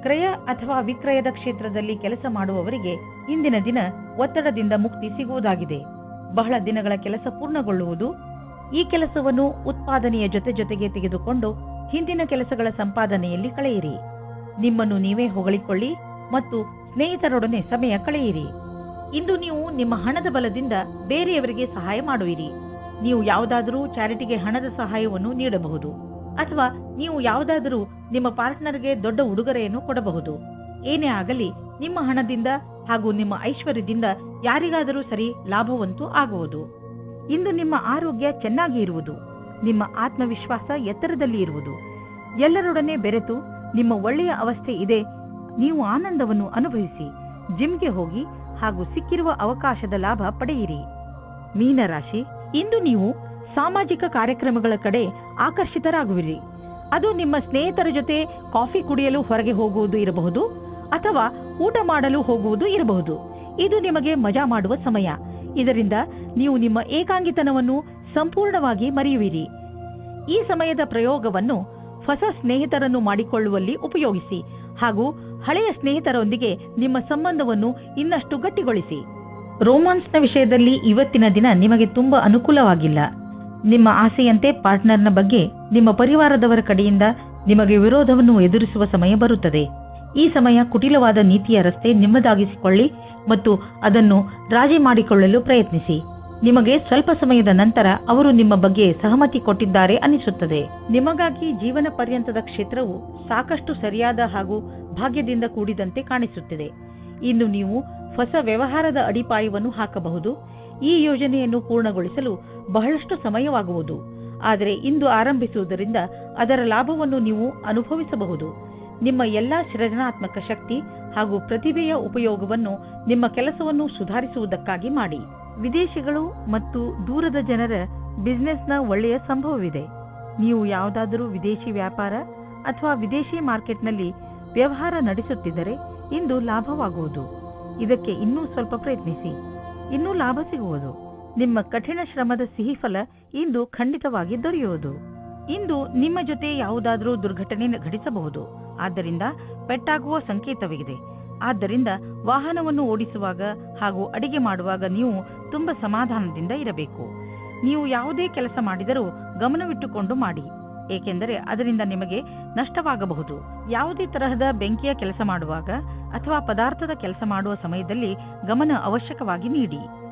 ಕ್ರಯ ಅಥವಾ ವಿಕ್ರಯದ ಕ್ಷೇತ್ರದಲ್ಲಿ ಕೆಲಸ ಮಾಡುವವರಿಗೆ ಇಂದಿನ ದಿನ ಒತ್ತಡದಿಂದ ಮುಕ್ತಿ ಸಿಗುವುದಾಗಿದೆ. ಬಹಳ ದಿನಗಳ ಕೆಲಸ ಪೂರ್ಣಗೊಳ್ಳುವುದು. ಈ ಕೆಲಸವನ್ನು ಉತ್ಪಾದನೆಯ ಜೊತೆಗೆ ತೆಗೆದುಕೊಂಡು ಹಿಂದಿನ ಕೆಲಸಗಳ ಸಂಪಾದನೆಯಲ್ಲಿ ಕಳೆಯಿರಿ. ನಿಮ್ಮನ್ನು ನೀವೇ ಹೊಗಳಿಕೊಳ್ಳಿ ಮತ್ತು ಸ್ನೇಹಿತರೊಡನೆ ಸಮಯ ಕಳೆಯಿರಿ. ಇಂದು ನೀವು ನಿಮ್ಮ ಹಣದ ಬಲದಿಂದ ಬೇರೆಯವರಿಗೆ ಸಹಾಯ ಮಾಡುವಿರಿ. ನೀವು ಯಾವುದಾದರೂ ಚಾರಿಟಿಗೆ ಹಣದ ಸಹಾಯವನ್ನು ನೀಡಬಹುದು ಅಥವಾ ನೀವು ಯಾವುದಾದರೂ ನಿಮ್ಮ ಪಾರ್ಟ್ನರ್ಗೆ ದೊಡ್ಡ ಉಡುಗೊರೆಯನ್ನು ಕೊಡಬಹುದು. ಏನೇ ಆಗಲಿ, ನಿಮ್ಮ ಹಣದಿಂದ ಹಾಗೂ ನಿಮ್ಮ ಐಶ್ವರ್ಯದಿಂದ ಯಾರಿಗಾದರೂ ಸರಿ ಲಾಭವಂತೂ ಆಗುವುದು. ಇಂದು ನಿಮ್ಮ ಆರೋಗ್ಯ ಚೆನ್ನಾಗಿ ಇರುವುದು. ನಿಮ್ಮ ಆತ್ಮವಿಶ್ವಾಸ ಎತ್ತರದಲ್ಲಿ ಇರುವುದು. ಎಲ್ಲರೊಡನೆ ಬೆರೆತು ನಿಮ್ಮ ಒಳ್ಳೆಯ ಅವಸ್ಥೆ ಇದೆ. ನೀವು ಆನಂದವನ್ನು ಅನುಭವಿಸಿ. ಜಿಮ್ಗೆ ಹೋಗಿ ಹಾಗೂ ಸಿಕ್ಕಿರುವ ಅವಕಾಶದ ಲಾಭ ಪಡೆಯಿರಿ. ಮೀನರಾಶಿ, ಇಂದು ನೀವು ಸಾಮಾಜಿಕ ಕಾರ್ಯಕ್ರಮಗಳ ಕಡೆ ಆಕರ್ಷಿತರಾಗುವಿರಿ. ಅದು ನಿಮ್ಮ ಸ್ನೇಹಿತರ ಜೊತೆ ಕಾಫಿ ಕುಡಿಯಲು ಹೊರಗೆ ಹೋಗುವುದು ಇರಬಹುದು ಅಥವಾ ಊಟ ಮಾಡಲು ಹೋಗುವುದು ಇರಬಹುದು. ಇದು ನಿಮಗೆ ಮಜಾ ಮಾಡುವ ಸಮಯ. ಇದರಿಂದ ನೀವು ನಿಮ್ಮ ಏಕಾಂಗಿತನವನ್ನು ಸಂಪೂರ್ಣವಾಗಿ ಮರೆಯುವಿರಿ. ಈ ಸಮಯದ ಪ್ರಯೋಗವನ್ನು ಹೊಸ ಸ್ನೇಹಿತರನ್ನು ಮಾಡಿಕೊಳ್ಳುವಲ್ಲಿ ಉಪಯೋಗಿಸಿ ಹಾಗೂ ಹಳೆಯ ಸ್ನೇಹಿತರೊಂದಿಗೆ ನಿಮ್ಮ ಸಂಬಂಧವನ್ನು ಇನ್ನಷ್ಟು ಗಟ್ಟಿಗೊಳಿಸಿ. ರೋಮಾನ್ಸ್ನ ವಿಷಯದಲ್ಲಿ ಇವತ್ತಿನ ದಿನ ನಿಮಗೆ ತುಂಬಾ ಅನುಕೂಲವಾಗಿಲ್ಲ. ನಿಮ್ಮ ಆಸೆಯಂತೆ ಪಾರ್ಟ್ನರ್ನ ಬಗ್ಗೆ ನಿಮ್ಮ ಪರಿವಾರದವರ ಕಡೆಯಿಂದ ನಿಮಗೆ ವಿರೋಧವನ್ನು ಎದುರಿಸುವ ಸಮಯ ಬರುತ್ತದೆ. ಈ ಸಮಯ ಕುಟಿಲವಾದ ನೀತಿಯ ರಸ್ತೆ ನಿಮ್ಮದಾಗಿಸಿಕೊಳ್ಳಿ ಮತ್ತು ಅದನ್ನು ರಾಜಿ ಮಾಡಿಕೊಳ್ಳಲು ಪ್ರಯತ್ನಿಸಿ. ನಿಮಗೆ ಸ್ವಲ್ಪ ಸಮಯದ ನಂತರ ಅವರು ನಿಮ್ಮ ಬಗ್ಗೆ ಸಹಮತಿ ಕೊಟ್ಟಿದ್ದಾರೆ ಅನಿಸುತ್ತದೆ. ನಿಮಗಾಗಿ ಜೀವನ ಪರ್ಯಂತದ ಕ್ಷೇತ್ರವು ಸಾಕಷ್ಟು ಸರಿಯಾದ ಹಾಗೂ ಭಾಗ್ಯದಿಂದ ಕೂಡಿದಂತೆ ಕಾಣಿಸುತ್ತಿದೆ. ಇನ್ನು ನೀವು ಹೊಸ ವ್ಯವಹಾರದ ಅಡಿಪಾಯವನ್ನು ಹಾಕಬಹುದು. ಈ ಯೋಜನೆಯನ್ನು ಪೂರ್ಣಗೊಳಿಸಲು ಬಹಳಷ್ಟು ಸಮಯವಾಗುವುದು. ಆದರೆ ಇಂದು ಆರಂಭಿಸುವುದರಿಂದ ಅದರ ಲಾಭವನ್ನು ನೀವು ಅನುಭವಿಸಬಹುದು. ನಿಮ್ಮ ಎಲ್ಲಾ ಸೃಜನಾತ್ಮಕ ಶಕ್ತಿ ಹಾಗೂ ಪ್ರತಿಭೆಯ ಉಪಯೋಗವನ್ನು ನಿಮ್ಮ ಕೆಲಸವನ್ನು ಸುಧಾರಿಸುವುದಕ್ಕಾಗಿ ಮಾಡಿ. ವಿದೇಶಿಗಳು ಮತ್ತು ದೂರದ ಜನರ ಬಿಸಿನೆಸ್ನ ಒಳ್ಳೆಯ ಸಂಭವವಿದೆ. ನೀವು ಯಾವುದಾದರೂ ವಿದೇಶಿ ವ್ಯಾಪಾರ ಅಥವಾ ವಿದೇಶಿ ಮಾರ್ಕೆಟ್ನಲ್ಲಿ ವ್ಯವಹಾರ ನಡೆಸುತ್ತಿದ್ದರೆ ಇಂದು ಲಾಭವಾಗುವುದು. ಇದಕ್ಕೆ ಇನ್ನೂ ಸ್ವಲ್ಪ ಪ್ರಯತ್ನಿಸಿ, ಇನ್ನೂ ಲಾಭ ಸಿಗುವುದು. ನಿಮ್ಮ ಕಠಿಣ ಶ್ರಮದ ಸಿಹಿ ಫಲ ಇಂದು ಖಂಡಿತವಾಗಿ ದೊರೆಯುವುದು. ಇಂದು ನಿಮ್ಮ ಜೊತೆ ಯಾವುದಾದರೂ ದುರ್ಘಟನೆ ಘಟಿಸಬಹುದು. ಆದ್ದರಿಂದ ಪೆಟ್ಟಾಗುವ ಸಂಕೇತವಿದೆ. ಆದ್ದರಿಂದ ವಾಹನವನ್ನು ಓಡಿಸುವಾಗ ಹಾಗೂ ಅಡಿಗೆ ಮಾಡುವಾಗ ನೀವು ತುಂಬಾ ಸಮಾಧಾನದಿಂದ ಇರಬೇಕು. ನೀವು ಯಾವುದೇ ಕೆಲಸ ಮಾಡಿದರೂ ಗಮನವಿಟ್ಟುಕೊಂಡು ಮಾಡಿ. ಏಕೆಂದರೆ ಅದರಿಂದ ನಿಮಗೆ ನಷ್ಟವಾಗಬಹುದು. ಯಾವುದೇ ತರಹದ ಬೆಂಕಿಯ ಕೆಲಸ ಮಾಡುವಾಗ ಅಥವಾ ಪದಾರ್ಥದ ಕೆಲಸ ಮಾಡುವ ಸಮಯದಲ್ಲಿ ಗಮನ ಅವಶ್ಯಕವಾಗಿ ನೀಡಿ.